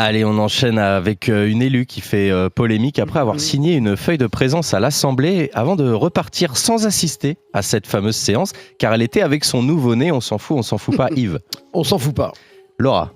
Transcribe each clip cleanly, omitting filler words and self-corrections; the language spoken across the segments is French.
Allez, on enchaîne avec une élue qui fait polémique après avoir signé une feuille de présence à l'Assemblée avant de repartir sans assister à cette fameuse séance, car elle était avec son nouveau-né. On s'en fout pas, Yves. On s'en fout pas. Laura.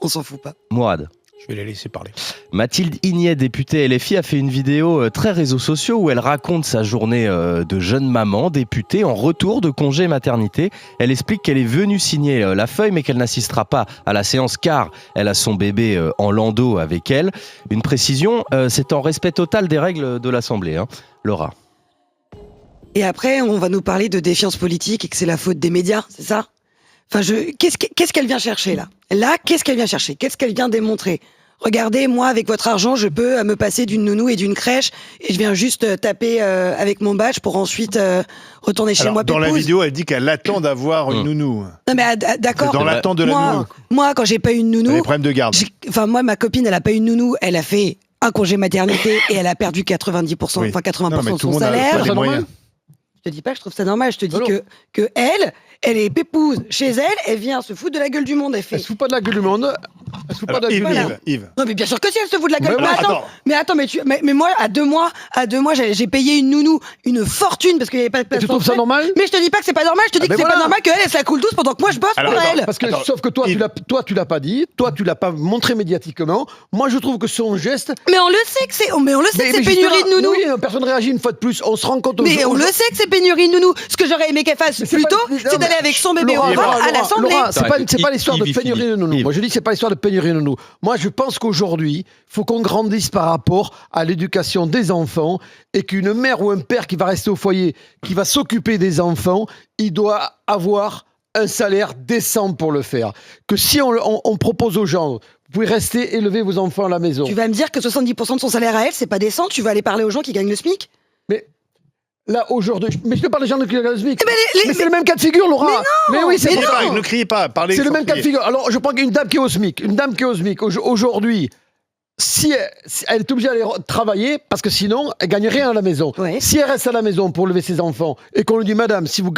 On s'en fout pas. Mourad. Je vais les laisser parler. Mathilde Ignet, députée LFI, a fait une vidéo très réseaux sociaux où elle raconte sa journée de jeune maman, députée, en retour de congé maternité. Elle explique qu'elle est venue signer la feuille, mais qu'elle n'assistera pas à la séance car elle a son bébé en landau avec elle. Une précision, c'est en respect total des règles de l'Assemblée. Laura. Et après, on va nous parler de défiance politique et que c'est la faute des médias, c'est ça ? Enfin, qu'est-ce qu'elle vient chercher là ? Là, qu'est-ce qu'elle vient chercher ? Qu'est-ce qu'elle vient démontrer ? Regardez, moi, avec votre argent, je peux me passer d'une nounou et d'une crèche et je viens juste taper avec mon badge pour ensuite retourner chez moi. Dans la vidéo, elle dit qu'elle attend d'avoir une nounou. Non mais d'accord. C'est dans l'attente de la nounou. Moi, quand j'ai pas eu une nounou, des problèmes de garde. Enfin, moi, ma copine, elle a pas eu une nounou, elle a fait un congé maternité et elle a perdu 90%, enfin 80% de son salaire. Je te dis pas que je trouve ça normal, je te dis que elle est pépouse. Chez elle, elle vient se foutre de la gueule du monde. Elle se fout pas de la gueule du monde. Elle se fout pas de la gueule du monde. Yves. Non mais bien sûr que si elle se fout de la gueule. Mais attends, mais moi à deux mois, j'ai payé une nounou une fortune parce qu'il n'y avait pas de place. Tu trouves ça normal ? Mais je te dis pas que c'est pas normal. Je te dis que c'est pas normal qu'elle se la coule douce pendant que moi je bosse pour elle. Parce que sauf que toi tu l'as pas dit, toi tu l'as pas montré médiatiquement. Moi je trouve que son geste. Mais on le sait que c'est pénurie de nounou. Oui, personne réagit une fois de plus. On se rend compte. Mais on le sait que c'est pénurie de nounou. Ce que j'aurais aimé qu'elle fasse plus tôt, c'est d'aller avec son bébé au revoir à l'Assemblée. Laura, c'est pas l'histoire de pénurie de nounou. Moi je dis c'est pas l'histoire de pénurie de nounou. Moi je pense qu'aujourd'hui, il faut qu'on grandisse par rapport à l'éducation des enfants et qu'une mère ou un père qui va rester au foyer, qui va s'occuper des enfants, il doit avoir un salaire décent pour le faire. Que si on propose aux gens, vous pouvez rester élever vos enfants à la maison. Tu vas me dire que 70% de son salaire à elle, c'est pas décent ? Tu vas aller parler aux gens qui gagnent le SMIC ? Mais là, aujourd'hui... Mais je te parle des gens qui gagnent le SMIC. Mais c'est le même cas de figure, Laura. Mais oui, c'est non. Ne criez pas, parlez. C'est le même cas de figure. Alors, je prends une dame qui est au SMIC. Aujourd'hui... Si elle est obligée d'aller travailler, parce que sinon, elle ne gagne rien à la maison. Ouais. Si elle reste à la maison pour élever ses enfants, et qu'on lui dit, madame, si vous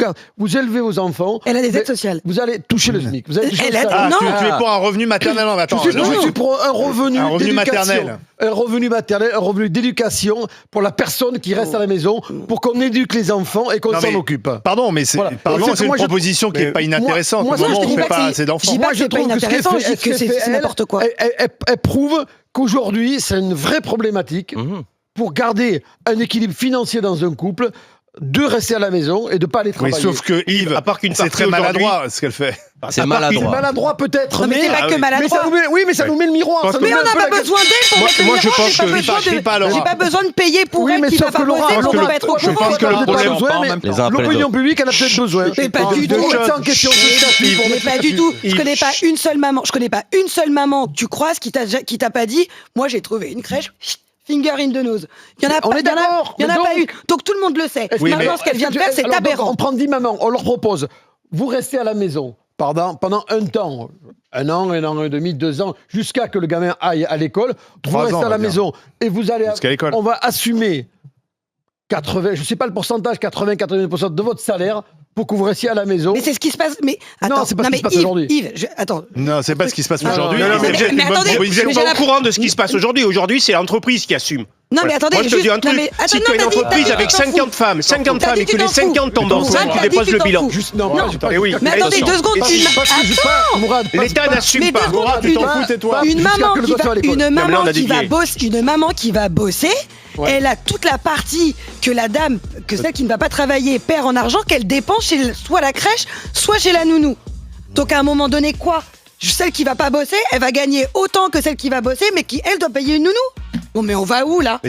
élevez vos enfants... Elle a des aides sociales. Vous allez toucher le SMIC. Vous allez toucher tu es pour un revenu maternel. Je suis pour un revenu maternel. Un revenu maternel, un revenu d'éducation pour la personne qui reste à la maison, pour qu'on éduque les enfants et qu'on s'en occupe. Pardon, mais c'est une proposition qui n'est pas inintéressante. Moi, on ne fait pas assez d'enfants. Je dis pas que c'est pas inintéressant, je dis que c'est n'importe quoi. Elle prouve qu'aujourd'hui, c'est une vraie problématique pour garder un équilibre financier dans un couple, de rester à la maison et de ne pas aller travailler. Oui, sauf que Yves, à part qu'une c'est très maladroit ce qu'elle fait. C'est maladroit. Maladroit peut-être. Non, mais c'est pas que maladroit. Mais ça nous met le miroir. Mais on n'a pas besoin d'elle pour mettre le miroir. Moi, je pense que j'ai pas besoin de payer pour elle qui va pas bosser pour ne pas être au je pense que le problème, l'opinion publique, elle a peut-être besoin. Mais pas du tout. Mais pas du tout. Je connais pas une seule maman que tu croises qui t'a pas dit, moi j'ai trouvé une crèche. Finger in the nose. Il y en a pas une. Donc tout le monde le sait. Maintenant, ce qu'elle vient de faire, c'est aberrant. On prend 10 mamans, on leur propose, vous restez à la maison pendant un temps, un an et demi, 2 ans, jusqu'à que le gamin aille à l'école. Vous restez à la maison et vous allez, on va assumer 80, je sais pas le pourcentage, 80-90% de votre salaire pour que vous restiez à la maison. Mais c'est ce qui se passe. Mais attends, non, c'est pas ce qui se passe aujourd'hui. Yves, attends. Non, c'est pas ce qui se passe aujourd'hui. Vous n'êtes pas au courant de ce qui se passe aujourd'hui. Aujourd'hui, c'est l'entreprise qui assume. Non, mais attendez, moi je te dis un truc, si tu as une entreprise avec 50 femmes et que les 50 tombent ensemble, tu déposes le bilan. Mais attendez, 2 secondes. L'État n'assume pas. Une maman qui va bosser, elle a toute la partie que la dame, que celle qui ne va pas travailler, perd en argent, qu'elle dépense chez soit la crèche, soit chez la nounou. Donc à un moment donné, quoi ? Celle qui va pas bosser, elle va gagner autant que celle qui va bosser, mais qui, elle, doit payer une nounou. Bon, mais on va où, là ?